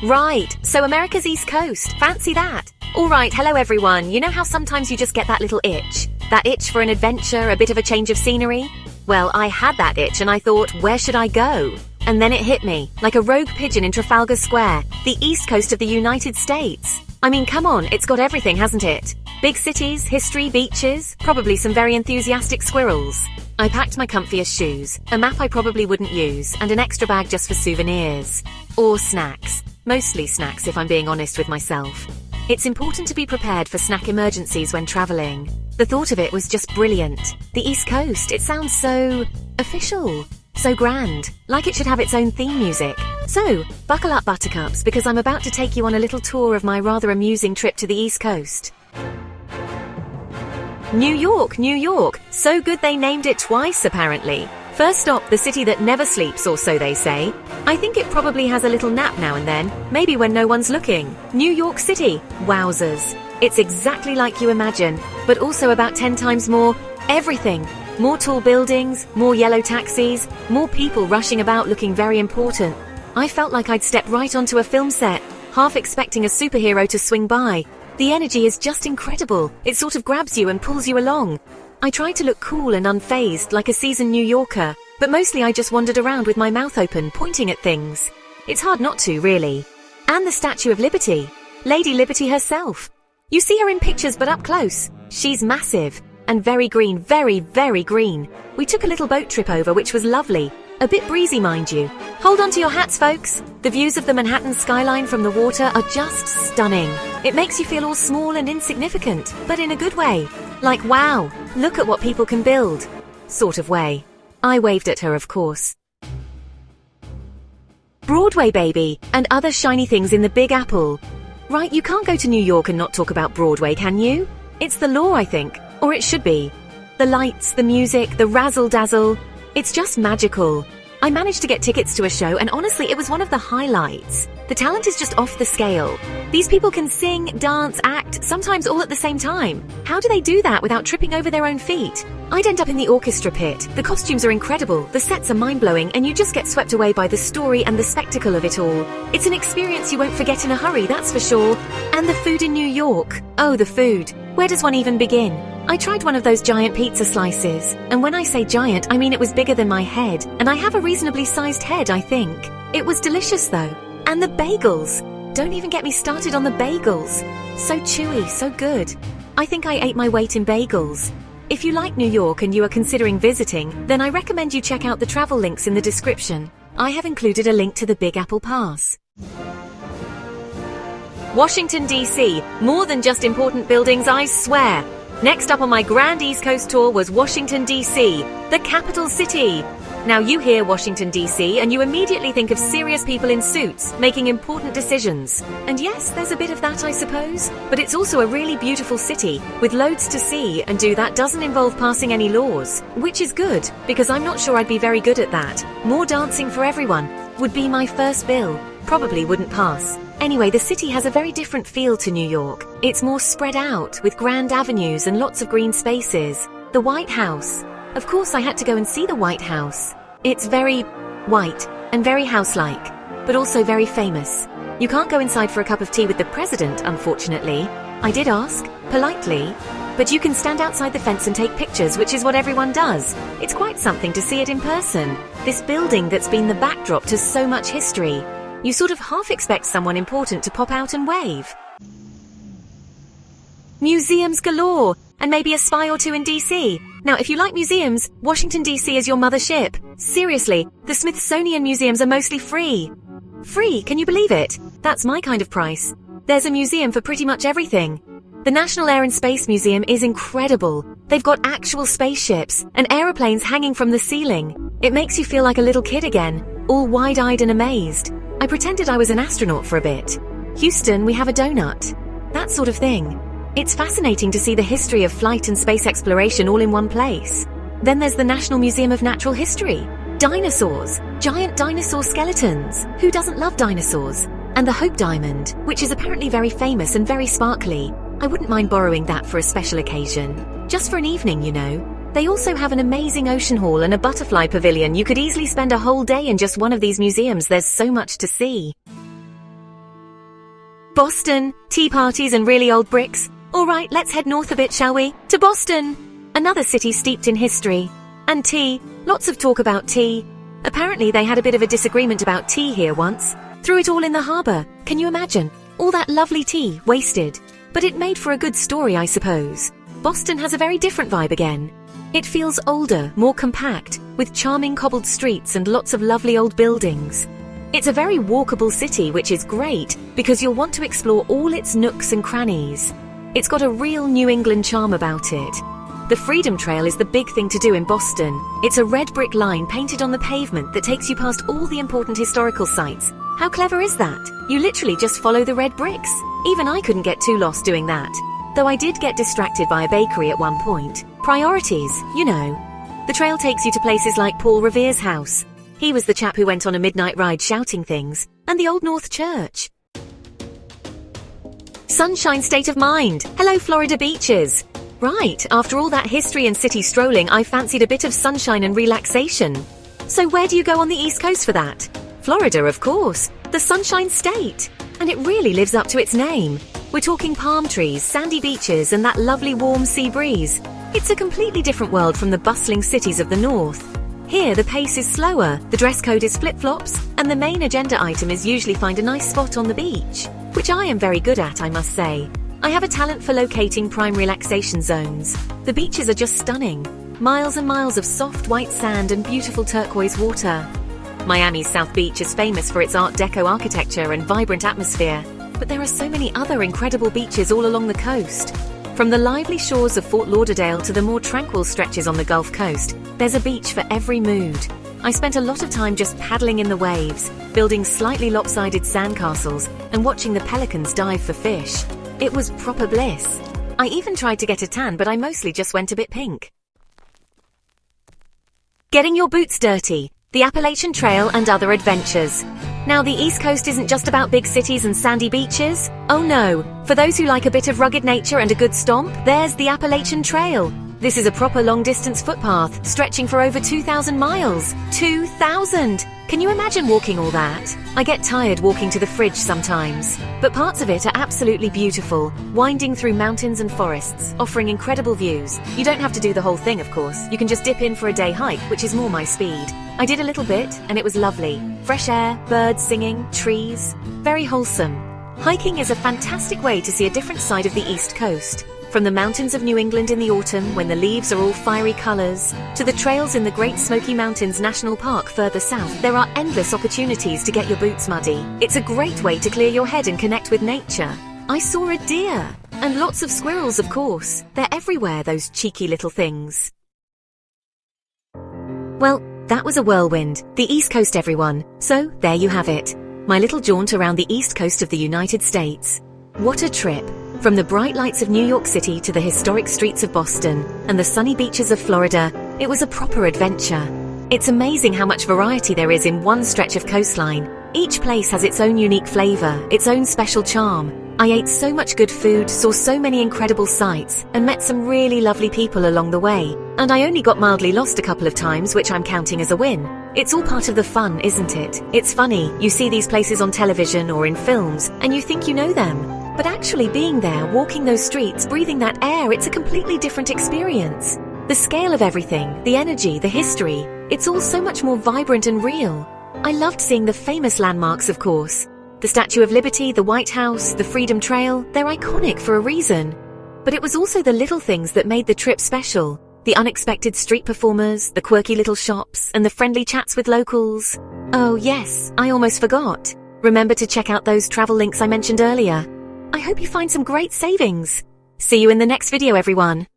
Right, so America's East Coast. Fancy that. Alright, hello everyone. You know how sometimes you just get that little itch? That itch for an adventure, a bit of a change of scenery? Well, I had that itch and I thought, where should I go? And then it hit me, like a rogue pigeon in Trafalgar Square, the east coast of the United States. I mean, come on, it's got everything, hasn't it? Big cities, history, beaches, probably some very enthusiastic squirrels. I packed my comfiest shoes, a map I probably wouldn't use, and an extra bag just for souvenirs. Or snacks. Mostly snacks if I'm being honest with myself. It's important to be prepared for snack emergencies when traveling. The thought of it was just brilliant. The East Coast, it sounds so official. So grand, like it should have its own theme music. So, buckle up buttercups because I'm about to take you on a little tour of my rather amusing trip to the East Coast. New York, New York. So good they named it twice apparently. First stop, the city that never sleeps, or so they say. I think it probably has a little nap now and then, maybe when no one's looking. New York City, wowzers. It's exactly like you imagine, but also about 10 times more everything. More tall buildings, more yellow taxis, more people rushing about looking very important. I felt like I'd stepped right onto a film set, half expecting a superhero to swing by. The energy is just incredible. It sort of grabs you and pulls you along. I tried to look cool and unfazed like a seasoned New Yorker, but mostly I just wandered around with my mouth open, pointing at things. It's hard not to, really. And the Statue of Liberty. Lady Liberty herself. You see her in pictures, but up close. She's massive. And very green, very, very green. We took a little boat trip over, which was lovely. A bit breezy, mind you. Hold on to your hats, folks. The views of the Manhattan skyline from the water are just stunning. It makes you feel all small and insignificant, but in a good way. Like, wow, look at what people can build. Sort of way. I waved at her, of course. Broadway Baby, and other shiny things in the Big Apple. Right, you can't go to New York and not talk about Broadway, can you? It's the law, I think. Or it should be. The lights, the music, the razzle-dazzle. It's just magical. I managed to get tickets to a show and honestly it was one of the highlights. The talent is just off the scale. These people can sing, dance, act, sometimes all at the same time. How do they do that without tripping over their own feet? I'd end up in the orchestra pit. The costumes are incredible, the sets are mind-blowing, and you just get swept away by the story and the spectacle of it all. It's an experience you won't forget in a hurry, that's for sure. And the food in New York. Oh, the food. Where does one even begin? I tried one of those giant pizza slices, and when I say giant, I mean it was bigger than my head, and I have a reasonably sized head, I think. It was delicious though. And the bagels! Don't even get me started on the bagels. So chewy, so good. I think I ate my weight in bagels. If you like New York and you are considering visiting, then I recommend you check out the travel links in the description. I have included a link to the Big Apple Pass. Washington, D.C. More than just important buildings, I swear. Next up on my grand East Coast tour was Washington, D.C., the capital city. Now you hear Washington, D.C., and you immediately think of serious people in suits making important decisions. And yes, there's a bit of that, I suppose. But it's also a really beautiful city with loads to see, and that doesn't involve passing any laws. Which is good, because I'm not sure I'd be very good at that. More dancing for everyone would be my first bill. Probably wouldn't pass. Anyway, the city has a very different feel to New York. It's more spread out, with grand avenues and lots of green spaces. The White House. Of course, I had to go and see the White House. It's very white and very house-like, but also very famous. You can't go inside for a cup of tea with the president, unfortunately. I did ask, politely, but you can stand outside the fence and take pictures, which is what everyone does. It's quite something to see it in person. This building that's been the backdrop to so much history. You sort of half expect someone important to pop out and wave. Museums galore, and maybe a spy or two in DC. Now, if you like museums, Washington, D.C. is your mothership. Seriously, the Smithsonian museums are mostly free. Free, can you believe it? That's my kind of price. There's a museum for pretty much everything. The National Air and Space Museum is incredible. They've got actual spaceships and aeroplanes hanging from the ceiling. It makes you feel like a little kid again, all wide-eyed and amazed. I pretended I was an astronaut for a bit. Houston, we have a donut. That sort of thing. It's fascinating to see the history of flight and space exploration all in one place. Then there's the National Museum of Natural History. Dinosaurs. Giant dinosaur skeletons. Who doesn't love dinosaurs? And the Hope Diamond, which is apparently very famous and very sparkly. I wouldn't mind borrowing that for a special occasion. Just for an evening, you know. They also have an amazing ocean hall and a butterfly pavilion. You could easily spend a whole day in just one of these museums. There's so much to see. Boston, tea parties and really old bricks. All right, let's head north a bit, shall we? To Boston! Another city steeped in history. And tea. Lots of talk about tea. Apparently they had a bit of a disagreement about tea here once. Threw it all in the harbour. Can you imagine? All that lovely tea, wasted. But it made for a good story, I suppose. Boston has a very different vibe again. It feels older, more compact, with charming cobbled streets and lots of lovely old buildings. It's a very walkable city, which is great, because you'll want to explore all its nooks and crannies. It's got a real New England charm about it. The Freedom Trail is the big thing to do in Boston. It's a red brick line painted on the pavement that takes you past all the important historical sites. How clever is that? You literally just follow the red bricks. Even I couldn't get too lost doing that. Though I did get distracted by a bakery at one point. Priorities, you know. The trail takes you to places like Paul Revere's house. He was the chap who went on a midnight ride shouting things. And the Old North Church. Sunshine state of mind. Hello, Florida beaches. Right, after all that history and city strolling, I fancied a bit of sunshine and relaxation. So where do you go on the East Coast for that? Florida, of course. The Sunshine State. And it really lives up to its name. We're talking palm trees, sandy beaches, and that lovely warm sea breeze. It's a completely different world from the bustling cities of the north. Here, the pace is slower, the dress code is flip-flops, and the main agenda item is usually find a nice spot on the beach. Which I am very good at, I must say. I have a talent for locating prime relaxation zones. The beaches are just stunning. Miles and miles of soft white sand and beautiful turquoise water. Miami's South Beach is famous for its Art Deco architecture and vibrant atmosphere. But there are so many other incredible beaches all along the coast. From the lively shores of Fort Lauderdale to the more tranquil stretches on the Gulf Coast, there's a beach for every mood. I spent a lot of time just paddling in the waves, building slightly lopsided sandcastles, and watching the pelicans dive for fish. It was proper bliss. I even tried to get a tan, but I mostly just went a bit pink. Getting your boots dirty, the Appalachian Trail and other adventures. Now, the East Coast isn't just about big cities and sandy beaches. Oh no, for those who like a bit of rugged nature and a good stomp, there's the Appalachian Trail. This is a proper long-distance footpath, stretching for over 2,000 miles. 2,000! Can you imagine walking all that? I get tired walking to the fridge sometimes. But parts of it are absolutely beautiful, winding through mountains and forests, offering incredible views. You don't have to do the whole thing, of course. You can just dip in for a day hike, which is more my speed. I did a little bit, and it was lovely. Fresh air, birds singing, trees. Very wholesome. Hiking is a fantastic way to see a different side of the East Coast. From the mountains of New England in the autumn, when the leaves are all fiery colours, to the trails in the Great Smoky Mountains National Park further south, there are endless opportunities to get your boots muddy. It's a great way to clear your head and connect with nature. I saw a deer. And lots of squirrels, of course. They're everywhere, those cheeky little things. Well, that was a whirlwind. The East Coast, everyone. So, there you have it. My little jaunt around the East Coast of the United States. What a trip. From the bright lights of New York City to the historic streets of Boston and the sunny beaches of Florida, it was a proper adventure. It's amazing how much variety there is in one stretch of coastline. Each place has its own unique flavor, its own special charm. I ate so much good food, saw so many incredible sights, and met some really lovely people along the way. And I only got mildly lost a couple of times, which I'm counting as a win. It's all part of the fun, isn't it? It's funny, you see these places on television or in films, and you think you know them. But actually being there, walking those streets, breathing that air, it's a completely different experience. The scale of everything, the energy, the history, it's all so much more vibrant and real. I loved seeing the famous landmarks, of course. The Statue of Liberty, the White House, the Freedom Trail, they're iconic for a reason. But it was also the little things that made the trip special. The unexpected street performers, the quirky little shops, and the friendly chats with locals. Oh yes, I almost forgot. Remember to check out those travel links I mentioned earlier. I hope you find some great savings. See you in the next video, everyone.